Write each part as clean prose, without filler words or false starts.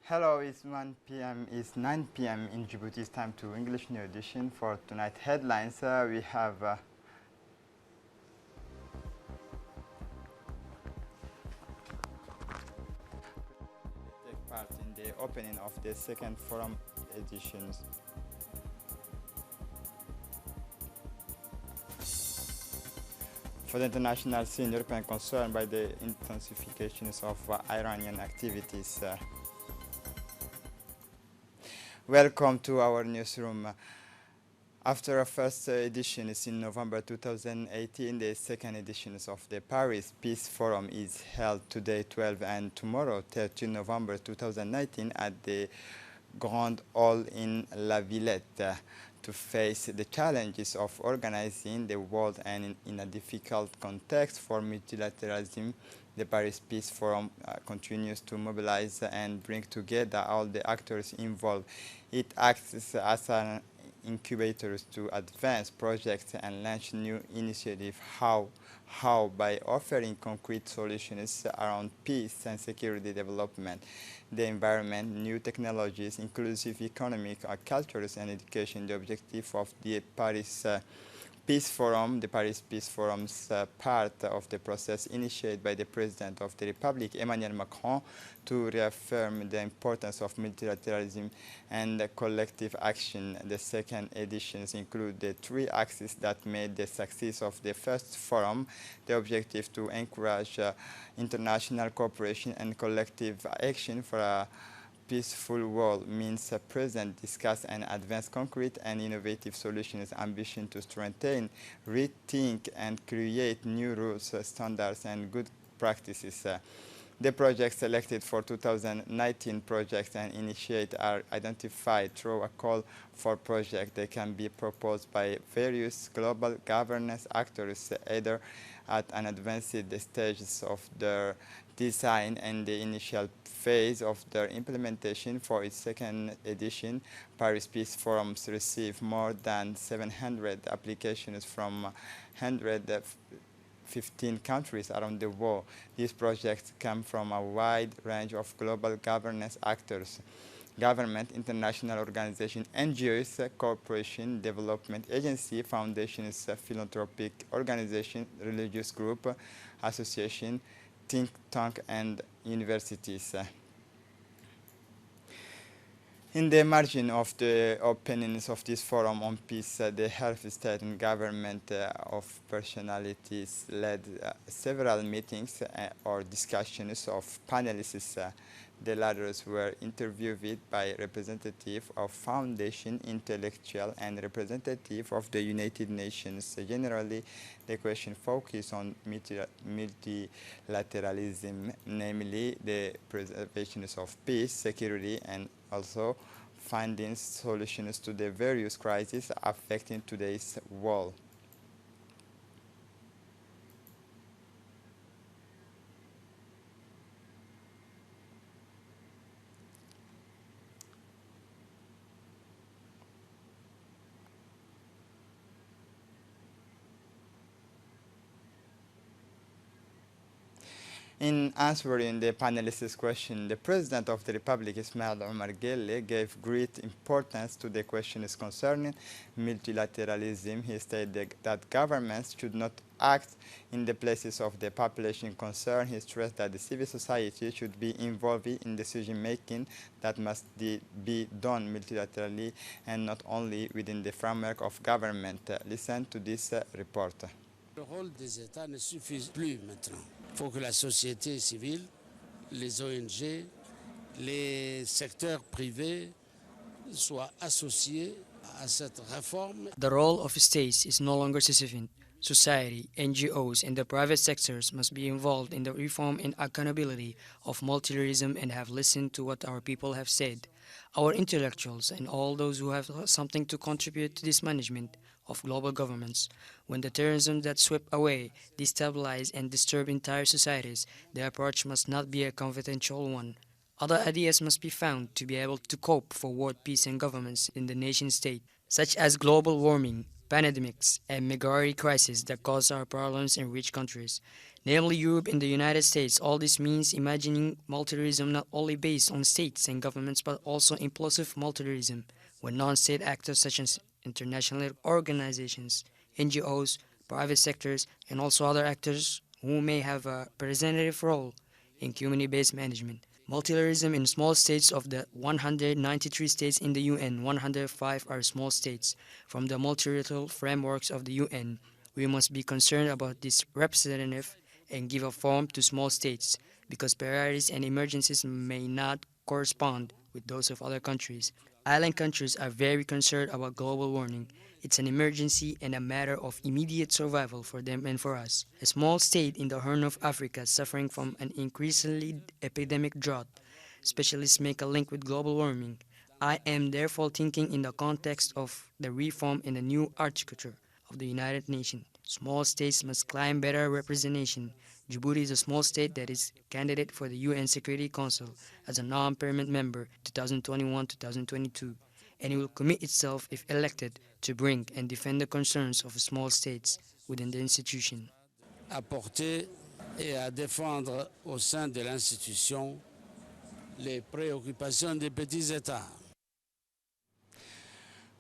Hello, it's 1 p.m. It's 9 p.m. in Djibouti. It's time to English New Edition. For tonight headlines, we have take part in the opening of the second forum editions. For the international scene, European concerned by the intensifications of Iranian activities. Welcome to our newsroom. After a first edition in November 2018, the second edition of the Paris Peace Forum is held today 12 and tomorrow 13 November 2019 at the Grand Hall in La Villette to face the challenges of organizing the world and in a difficult context for multilateralism. The Paris Peace Forum continues to mobilize and bring together all the actors involved. It acts as an incubator to advance projects and launch new initiatives. How? By offering concrete solutions around peace and security development, the environment, new technologies, inclusive economic, cultures, and education. The objective of the Paris Peace Forum, the Paris Peace Forum's part of the process initiated by the President of the Republic, Emmanuel Macron, to reaffirm the importance of multilateralism and collective action. The second editions include the three axes that made the success of the first forum: the objective to encourage international cooperation and collective action for a peaceful world, means present, discuss, and advance concrete and innovative solutions, ambition to strengthen, rethink, and create new rules, standards, and good practices. The projects selected for 2019 projects and initiate are identified through a call for projects. They can be proposed by various global governance actors, either at an advanced stages of their design and the initial phase of their implementation. For its second edition, Paris Peace Forums received more than 700 applications from 115 countries around the world. These projects come from a wide range of global governance actors: government, international organizations, NGOs, corporation, development agency, foundations, philanthropic organizations, religious group, association, think tank, and universities. In the margin of the openings of this forum on peace, the head of state and government of personalities led several meetings or discussions of panelists. The ladders were interviewed by representative of foundation, intellectual, and representative of the United Nations. Generally, the question focused on multilateralism, namely the preservation of peace, security, and also finding solutions to the various crises affecting today's world. In answering the panelists' question, the President of the Republic, Ismail Omar Guelleh, gave great importance to the questions concerning multilateralism. He stated that governments should not act in the places of the population concerned. He stressed that the civil society should be involved in decision-making that must be done multilaterally and not only within the framework of government. Listen to this report. Le rôle des États ne suffit plus maintenant. Il faut que la société civile, les ONG, les secteurs privés soient associés à cette réforme. The role of states is no longer sufficient. Society, NGOs, and the private sectors must be involved in the reform and accountability of multilateralism and have listened to what our people have said. Our intellectuals and all those who have something to contribute to this management of global governments. When the terrorism that swept away, destabilized, and disturbed entire societies, the approach must not be a confidential one. Other ideas must be found to be able to cope for world peace and governments in the nation-state, such as global warming, pandemics, and migratory crises that cause our problems in rich countries. namely Europe and the United States. All this means imagining multilateralism not only based on states and governments but also inclusive multilateralism, where non-state actors such as international organizations, NGOs, private sectors, and also other actors who may have a representative role in community-based management. Multilateralism in small states. Of the 193 states in the UN, 105 are small states. From the multilateral frameworks of the UN, we must be concerned about this representative and give a form to small states because priorities and emergencies may not correspond with those of other countries. Island countries are very concerned about global warming. It's an emergency and a matter of immediate survival for them and for us. A small state in the Horn of Africa suffering from an increasingly epidemic drought. Specialists make a link with global warming. I am therefore thinking in the context of the reform in the new architecture of the United Nations. Small states must claim better representation. Djibouti is a small state that is candidate for the UN Security Council as a non-permanent member 2021-2022, and it will commit itself, if elected, to bring and defend the concerns of small states within the institution. À porter et à défendre au sein de l'institution les préoccupations des petits États.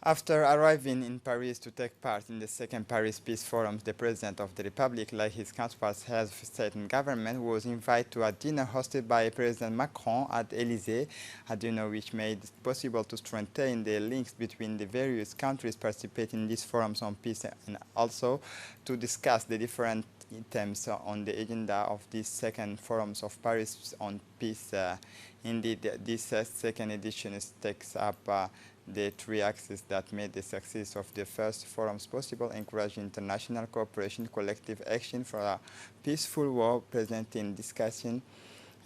After arriving in Paris to take part in the second Paris Peace Forum, the President of the Republic, like his counterparts, heads of state and government, was invited to a dinner hosted by President Macron at Élysée, a dinner which made it possible to strengthen the links between the various countries participating in these forums on peace and also to discuss the different items on the agenda of these second forums of Paris on peace. Indeed, this second edition takes up the three axes that made the success of the first forums possible: encouraging international cooperation, collective action for a peaceful war, presenting discussion,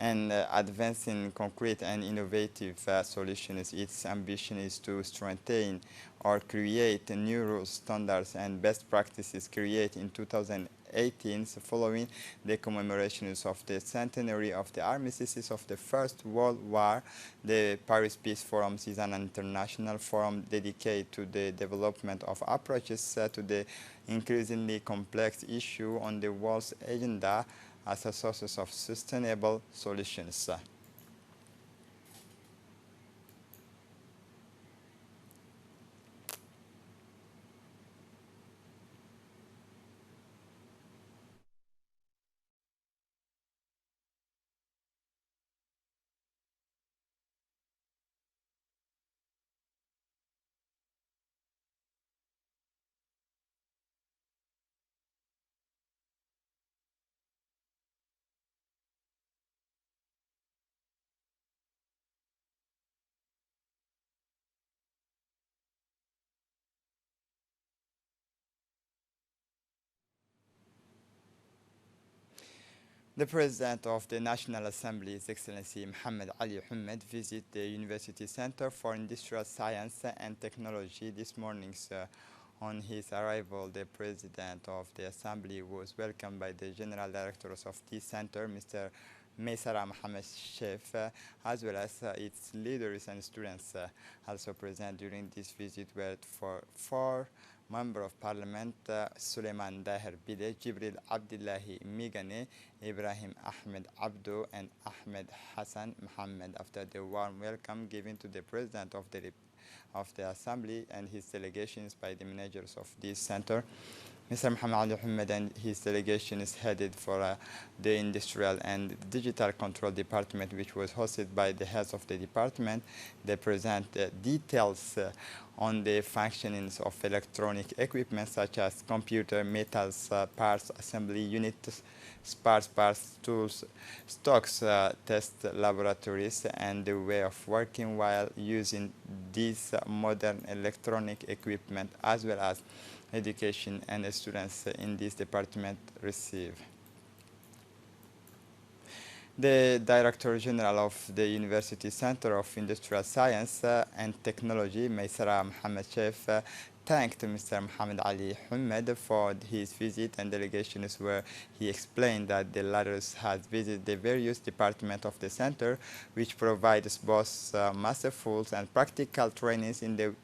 and advancing concrete and innovative solutions. Its ambition is to strengthen or create new rules, standards, and best practices created in 2018 following the commemorations of the centenary of the armistice of the First World War. The Paris Peace Forum is an international forum dedicated to the development of approaches to the increasingly complex issue on the world's agenda as a source of sustainable solutions. The President of the National Assembly, His Excellency Mohammed Ali Ahmed, visited the University Center for Industrial Science and Technology this morning. On his arrival, the President of the Assembly was welcomed by the General Directors of this center, Mr. Maysara Mohammed Sheikh, as well as its leaders and students. Also present during this visit were four Member of Parliament Suleiman Daher Bide, Jibril Abdullahi Migane, Ibrahim Ahmed Abdo, and Ahmed Hassan Mohammed. After the warm welcome given to the President of the Assembly and his delegations by the managers of this center, Mr. Mohammed Ali Ahmed and his delegation is headed for the Industrial and Digital Control Department, which was hosted by the heads of the department. They present details on the functionings of electronic equipment such as computer, metals, parts, assembly units, parts, tools, stocks, test laboratories, and the way of working while using these modern electronic equipment, as well as education and students in this department receive. The Director General of the University Center of Industrial Science and Technology, Maysara Mohammed Sheikh, thanked Mr. Mohammed Ali Ahmed for his visit and delegations, where he explained that the latter has visited the various departments of the center, which provides both masterful and practical trainings in the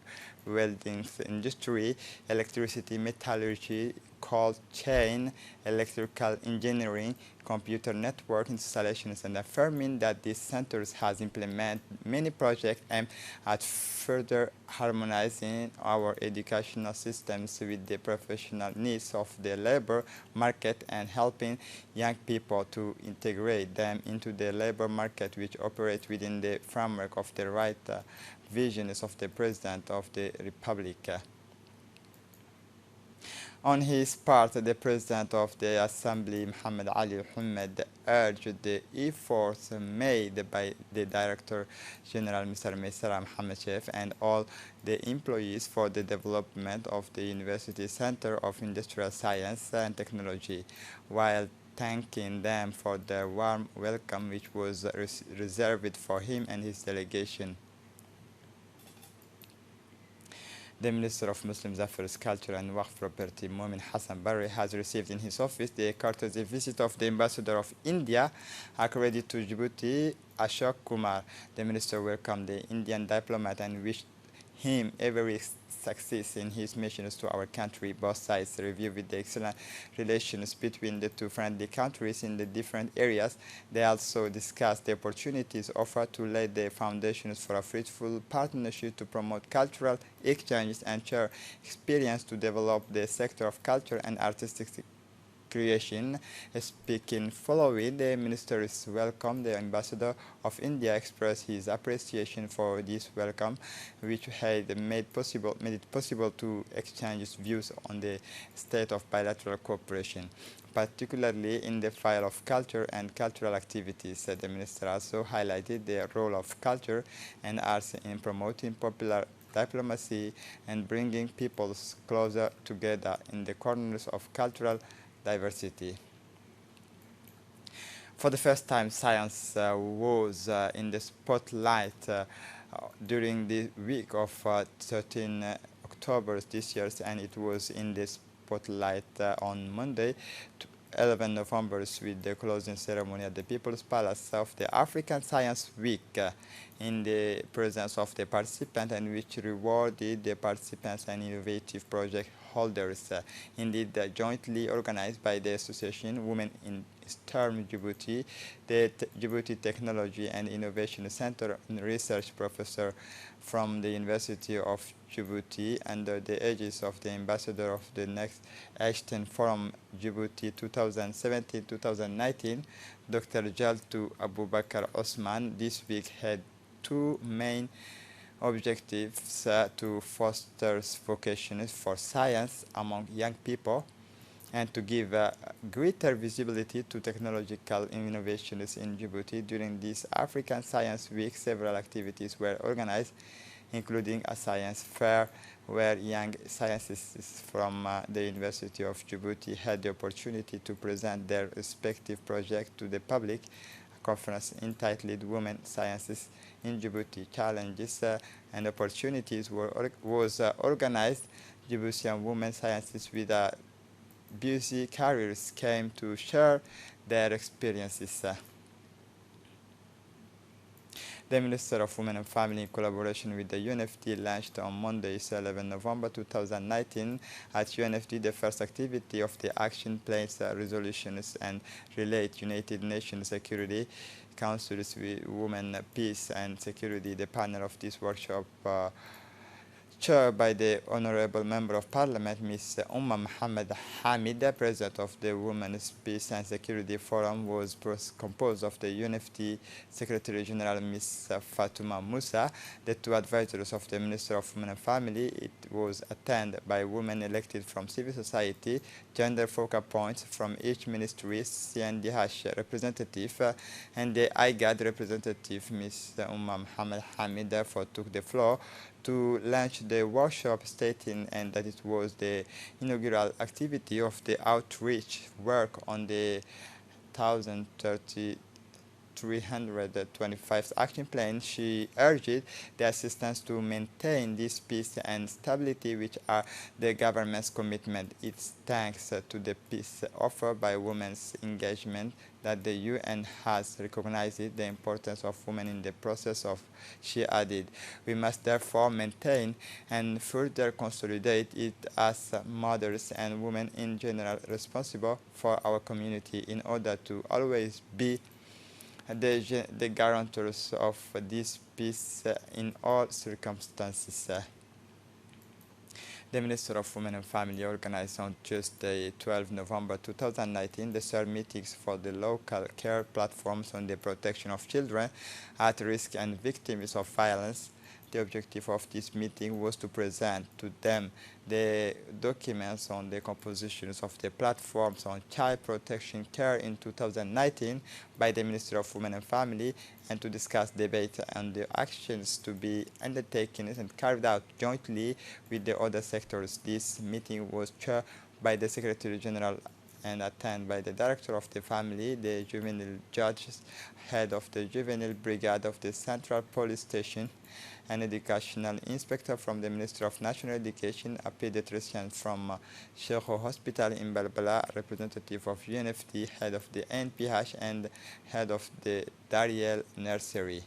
welding industry, electricity, metallurgy, cold chain, electrical engineering, computer network installations, and affirming that these centers has implemented many projects aimed at further harmonizing our educational systems with the professional needs of the labor market and helping young people to integrate them into the labor market, which operates within the framework of the right visions of the President of the Republic. On his part, the President of the Assembly, Mohammed Ali Mohammed, urged the efforts made by the Director General, Mr. Maysara Mohammed Chef, and all the employees for the development of the University Center of Industrial Science and Technology, while thanking them for their warm welcome which was reserved for him and his delegation. The Minister of Muslims Affairs, Culture and Waqf Property, Momin Hassan Barre, has received in his office the courtesy visit of the Ambassador of India, accredited to Djibouti, Ashok Kumar. The minister welcomed the Indian diplomat and wished him every success in his missions to our country. Both sides reviewed the excellent relations between the two friendly countries in the different areas. They also discussed the opportunities offered to lay the foundations for a fruitful partnership to promote cultural exchanges and share experience to develop the sector of culture and artistic creation. Speaking following the minister's welcome, the Ambassador of India expressed his appreciation for this welcome, which had made it possible to exchange views on the state of bilateral cooperation, particularly in the field of culture and cultural activities. The minister also highlighted the role of culture and arts in promoting popular diplomacy and bringing peoples closer together in the corners of cultural diversity. For the first time, science was in the spotlight during the week of 13 October this year, and it was in the spotlight on Monday, 11 November, with the closing ceremony at the People's Palace of the African Science Week in the presence of the participants, and which rewarded the participants and innovative project holders, indeed jointly organized by the Association Women in STEM Djibouti, the Djibouti Technology and Innovation Center and research professor from the University of Djibouti under the aegis of the ambassador of the Next Ashton Forum Djibouti 2017-2019, Dr. Jaltu Abubakar Osman. This week had two main objectives: to foster vocations for science among young people and to give greater visibility to technological innovations in Djibouti. During this African Science Week, several activities were organized, including a science fair where young scientists from the University of Djibouti had the opportunity to present their respective projects to the public. A conference entitled Women Sciences in Djibouti, Challenges and Opportunities was organized. Djiboutian women scientists with busy careers came to share their experiences. The Minister of Women and Family, in collaboration with the UNFD, launched on Monday, 11 November 2019, at UNFD the first activity of the Action Plans, Resolutions and Relate United Nations Security Council's Women, Peace and Security. The panel of this workshop, chaired by the Honorable Member of Parliament, Ms. Mohammed Hamid, President of the Women's Peace and Security Forum, was composed of the UNFD Secretary General, Ms. Fatuma Musa, the two advisors of the Minister of Women and Family. It was attended by women elected from civil society, gender focal points from each ministry, CNDH representative, and the IGAD representative. Ms. Mohammed Hamid therefore took the floor to launch the workshop, stating and that it was the inaugural activity of the outreach work on the 2032 325 action plan, she urged the assistance to maintain this peace and stability, which are the government's commitment. It's thanks to the peace offered by women's engagement that the UN has recognized the importance of women in the process of, she added. We must therefore maintain and further consolidate it as mothers and women in general responsible for our community in order to always be the guarantors of this peace in all circumstances. The Minister of Women and Family organized on Tuesday, 12 November 2019, the third meetings for the local care platforms on the protection of children at risk and victims of violence. The objective of this meeting was to present to them the documents on the compositions of the platforms on child protection care in 2019 by the Ministry of Women and Family, and to discuss debate on the actions to be undertaken and carried out jointly with the other sectors. This meeting was chaired by the Secretary General and attended by the Director of the Family, the Juvenile Judge, Head of the Juvenile Brigade of the Central Police Station, an educational inspector from the Ministry of National Education, a pediatrician from Sheikh Hospital in Balbala, representative of UNFD, head of the NPH, and head of the Dariel Nursery.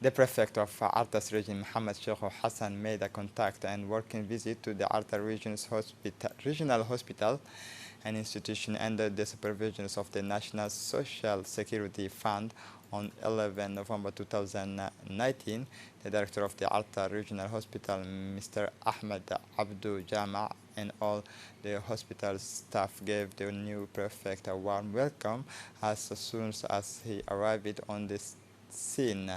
The prefect of Artas region, Mohammed Sheikh Hassan, made a contact and working visit to the Arta Regional Hospital, an institution under the supervision of the National Social Security Fund. On 11 November 2019, the director of the Arta Regional Hospital, Mr. Ahmed Abdou Jama, and all the hospital staff gave the new prefect a warm welcome as soon as he arrived on the scene.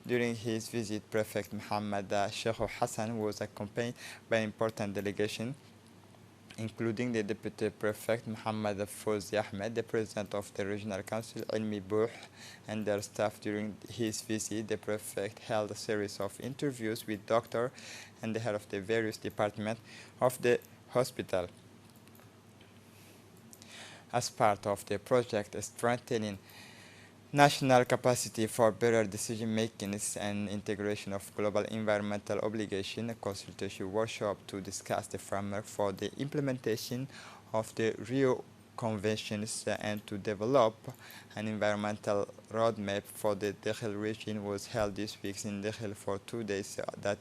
During his visit, Prefect Mohammed Sheikh Hassan was accompanied by an important delegation, including the Deputy Prefect Mohammed Fouzi Ahmed, the President of the Regional Council Ilmi Bouh, and their staff. During his visit, the Prefect held a series of interviews with doctors and the head of the various departments of the hospital. As part of the project strengthening national capacity for better decision-making and integration of global environmental obligation, a consultation workshop to discuss the framework for the implementation of the Rio Conventions and to develop an environmental roadmap for the Dakhel region was held this week in Dakhel for 2 days. That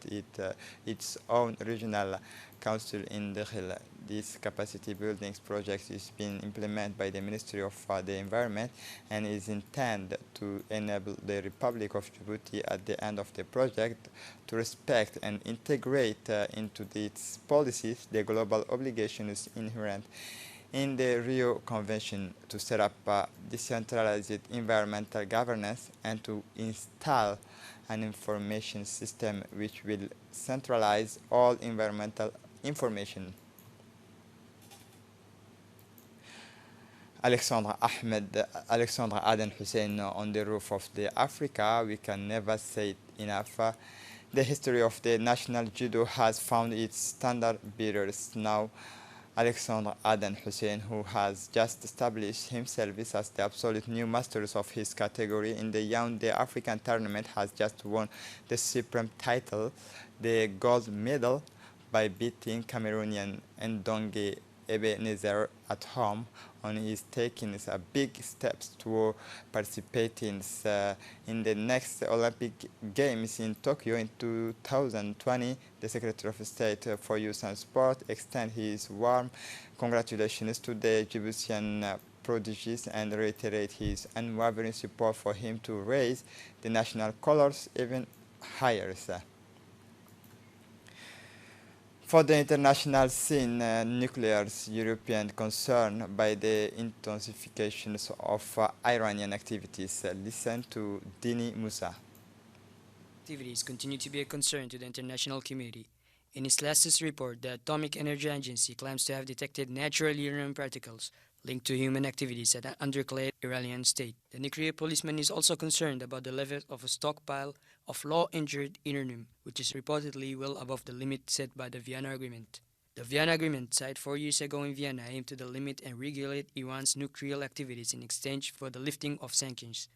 its own regional council in Dakhel. This capacity building project is being implemented by the Ministry of the Environment and is intended to enable the Republic of Djibouti at the end of the project to respect and integrate into its policies the global obligations inherent in the Rio Convention to set up decentralized environmental governance and to install an information system which will centralize all environmental information. Alexandra Aden Hussein on the roof of the Africa. We can never say it enough. The history of the national judo has found its standard bearers. Now, Alexandra Aden Hussein, who has just established himself as the absolute new masters of his category in the Yaoundé African tournament, has just won the supreme title, the gold medal, by beating Cameroonian Ndonge Ebenezer at home. On his taking a big steps toward participating in the next Olympic Games in Tokyo in 2020. The Secretary of State for Youth and Sport extends his warm congratulations to the Djiboutian prodigies and reiterate his unwavering support for him to raise the national colors even higher. For the international scene, nuclear European concern by the intensification of Iranian activities. Listen to Dini Musa. Activities continue to be a concern to the international community. In its latest report, the Atomic Energy Agency claims to have detected natural uranium particles linked to human activities at an undeclared Iranian state. The nuclear policeman is also concerned about the level of a stockpile of low-enriched uranium, which is reportedly well above the limit set by the Vienna Agreement. The Vienna Agreement, signed 4 years ago in Vienna, aimed to limit and regulate Iran's nuclear activities in exchange for the lifting of sanctions.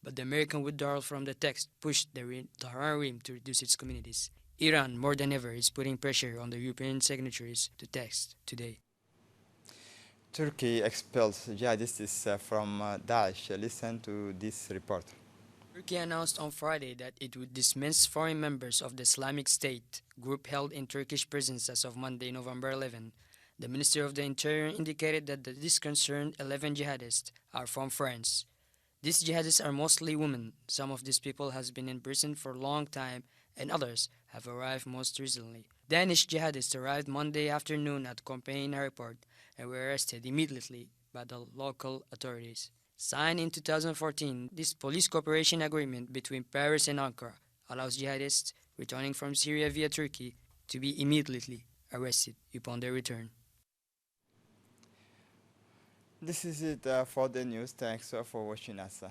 But the American withdrawal from the text pushed the Tehran regime to reduce its communities. Iran, more than ever, is putting pressure on the European signatories to text today. Turkey expels jihadists from Daesh. Listen to this report. Turkey announced on Friday that it would dismiss foreign members of the Islamic State group held in Turkish prisons as of Monday, November 11. The Minister of the Interior indicated that the disconcerted 11 jihadists are from France. These jihadists are mostly women. Some of these people have been in prison for a long time, and others have arrived most recently. Danish jihadists arrived Monday afternoon at Copenhagen Airport and were arrested immediately by the local authorities. Signed in 2014, this police cooperation agreement between Paris and Ankara allows jihadists returning from Syria via Turkey to be immediately arrested upon their return. This is it for the news. Thanks for watching us.